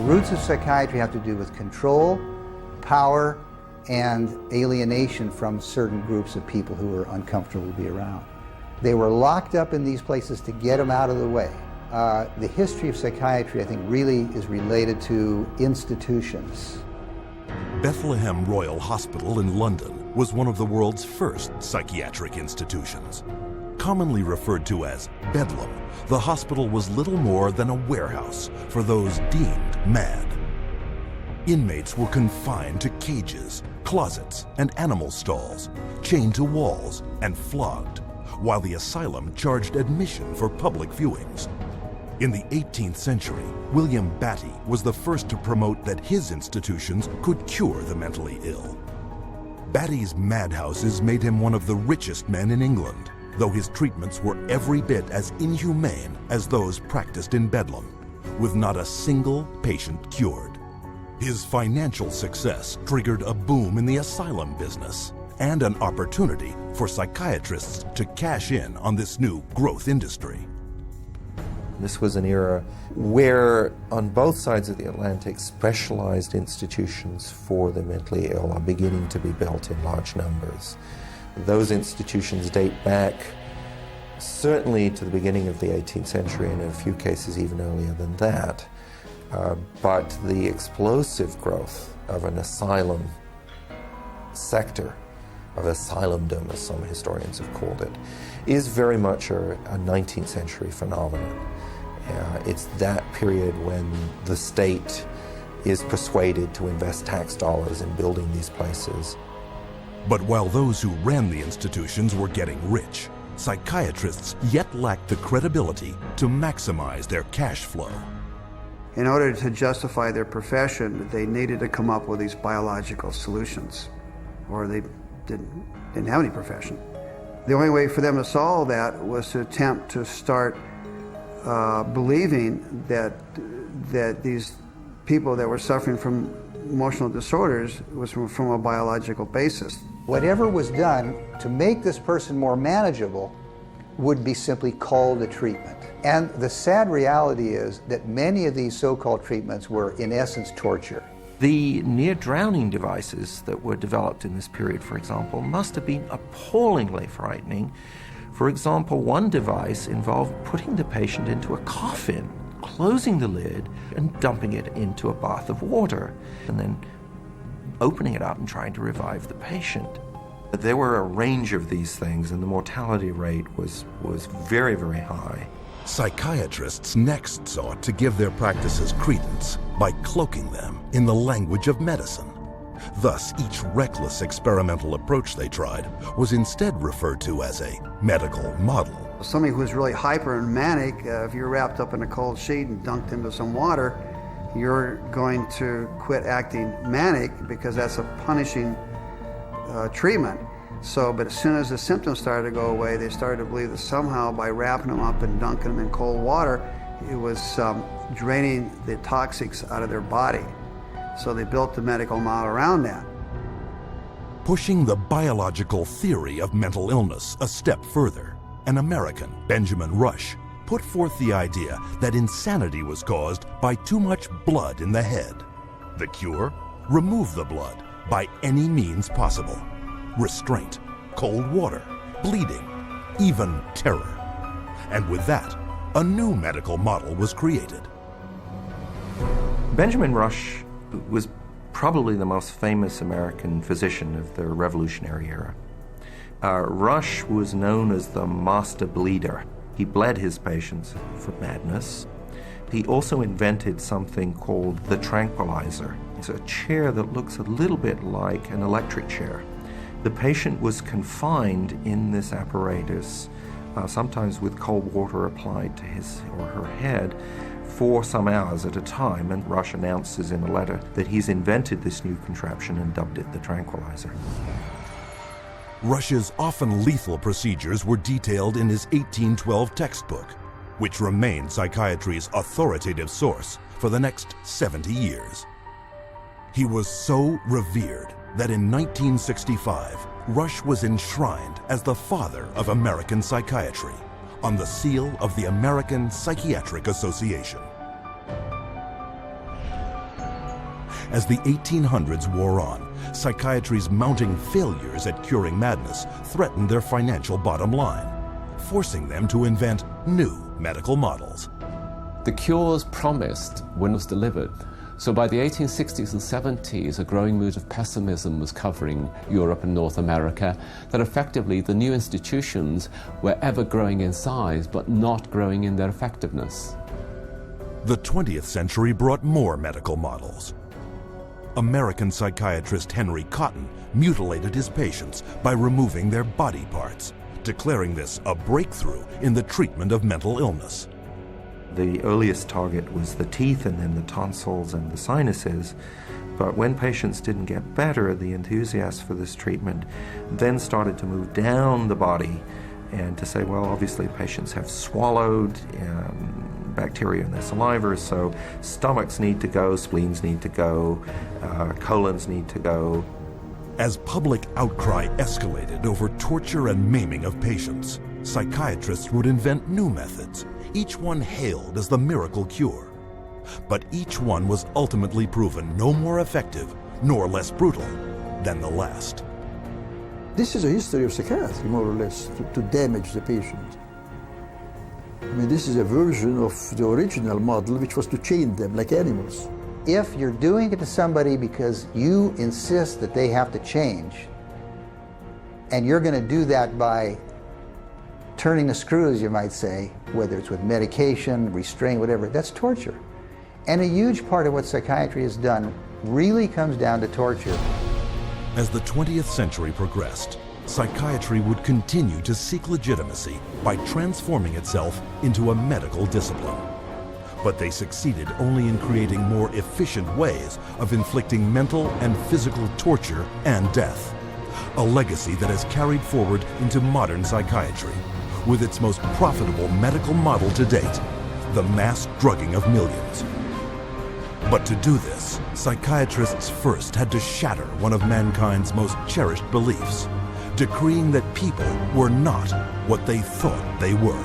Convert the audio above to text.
roots of psychiatry have to do with control, power, and alienation from certain groups of people who were uncomfortable to be around. They were locked up in these places to get them out of the way. The history of psychiatry, I think, really is related to institutions. Bethlehem Royal Hospital in London was one of the world's first psychiatric institutions. Commonly referred to as Bedlam, the hospital was little more than a warehouse for those deemed mad. Inmates were confined to cages, closets, and animal stalls, chained to walls and flogged, while the asylum charged admission for public viewings. In the 18th century, William Batty was the first to promote that his institutions could cure the mentally ill. Batty's madhouses made him one of the richest men in England, though his treatments were every bit as inhumane as those practiced in Bedlam, with not a single patient cured. His financial success triggered a boom in the asylum business and an opportunity for psychiatrists to cash in on this new growth industry. This was an era where, on both sides of the Atlantic, specialized institutions for the mentally ill are beginning to be built in large numbers. Those institutions date back certainly to the beginning of the 18th century, and in a few cases even earlier than that. But the explosive growth of an asylum sector, of asylumdom, as some historians have called it, is very much a 19th century phenomenon. It's that period when the state is persuaded to invest tax dollars in building these places. But while those who ran the institutions were getting rich, psychiatrists yet lacked the credibility to maximize their cash flow. In order to justify their profession, they needed to come up with these biological solutions, or they didn't have any profession. The only way for them to solve that was to attempt to start believing that these people that were suffering from emotional disorders was from a biological basis. Whatever was done to make this person more manageable would be simply called a treatment. And the sad reality is that many of these so-called treatments were, in essence, torture. The near-drowning devices that were developed in this period, for example, must have been appallingly frightening. For example, one device involved putting the patient into a coffin, closing the lid, and dumping it into a bath of water, and then opening it up and trying to revive the patient. There were a range of these things, and the mortality rate was very, very high. Psychiatrists next sought to give their practices credence by cloaking them in the language of medicine. Thus, each reckless experimental approach they tried was instead referred to as a medical model. Somebody who's really hyper and manic, if you're wrapped up in a cold sheet and dunked into some water, you're going to quit acting manic because that's a punishing treatment. But as soon as the symptoms started to go away, they started to believe that somehow by wrapping them up and dunking them in cold water, it was draining the toxics out of their body. So they built the medical model around that. Pushing the biological theory of mental illness a step further, an American, Benjamin Rush, put forth the idea that insanity was caused by too much blood in the head. The cure? Remove the blood by any means possible. Restraint, cold water, bleeding, even terror. And with that, a new medical model was created. Benjamin Rush was probably the most famous American physician of the Revolutionary era. Rush was known as the master bleeder. He bled his patients for madness. He also invented something called the tranquilizer. It's a chair that looks a little bit like an electric chair. The patient was confined in this apparatus, sometimes with cold water applied to his or her head, for some hours at a time, and Rush announces in a letter that he's invented this new contraption and dubbed it the tranquilizer. Rush's often lethal procedures were detailed in his 1812 textbook, which remained psychiatry's authoritative source for the next 70 years. He was so revered that in 1965, Rush was enshrined as the father of American psychiatry on the seal of the American Psychiatric Association. As the 1800s wore on, psychiatry's mounting failures at curing madness threatened their financial bottom line, forcing them to invent new medical models. The cures promised were not delivered. So by the 1860s and 70s, a growing mood of pessimism was covering Europe and North America, that effectively the new institutions were ever growing in size, but not growing in their effectiveness. The 20th century brought more medical models. American psychiatrist Henry Cotton mutilated his patients by removing their body parts, declaring this a breakthrough in the treatment of mental illness. The earliest target was the teeth and then the tonsils and the sinuses. But when patients didn't get better, the enthusiasts for this treatment then started to move down the body and to say, well, obviously patients have swallowed bacteria in their saliva, so stomachs need to go, spleens need to go, colons need to go. As public outcry escalated over torture and maiming of patients, psychiatrists would invent new methods, each one hailed as the miracle cure. But each one was ultimately proven no more effective nor less brutal than the last. This is a history of psychiatry, more or less, to damage the patient. I mean, this is a version of the original model, which was to chain them like animals. If you're doing it to somebody because you insist that they have to change, and you're going to do that by turning the screws, you might say, whether it's with medication, restraint, whatever, that's torture. And a huge part of what psychiatry has done really comes down to torture. As the 20th century progressed, psychiatry would continue to seek legitimacy by transforming itself into a medical discipline. But they succeeded only in creating more efficient ways of inflicting mental and physical torture and death, a legacy that has carried forward into modern psychiatry, with its most profitable medical model to date, the mass drugging of millions. But to do this, psychiatrists first had to shatter one of mankind's most cherished beliefs, decreeing that people were not what they thought they were.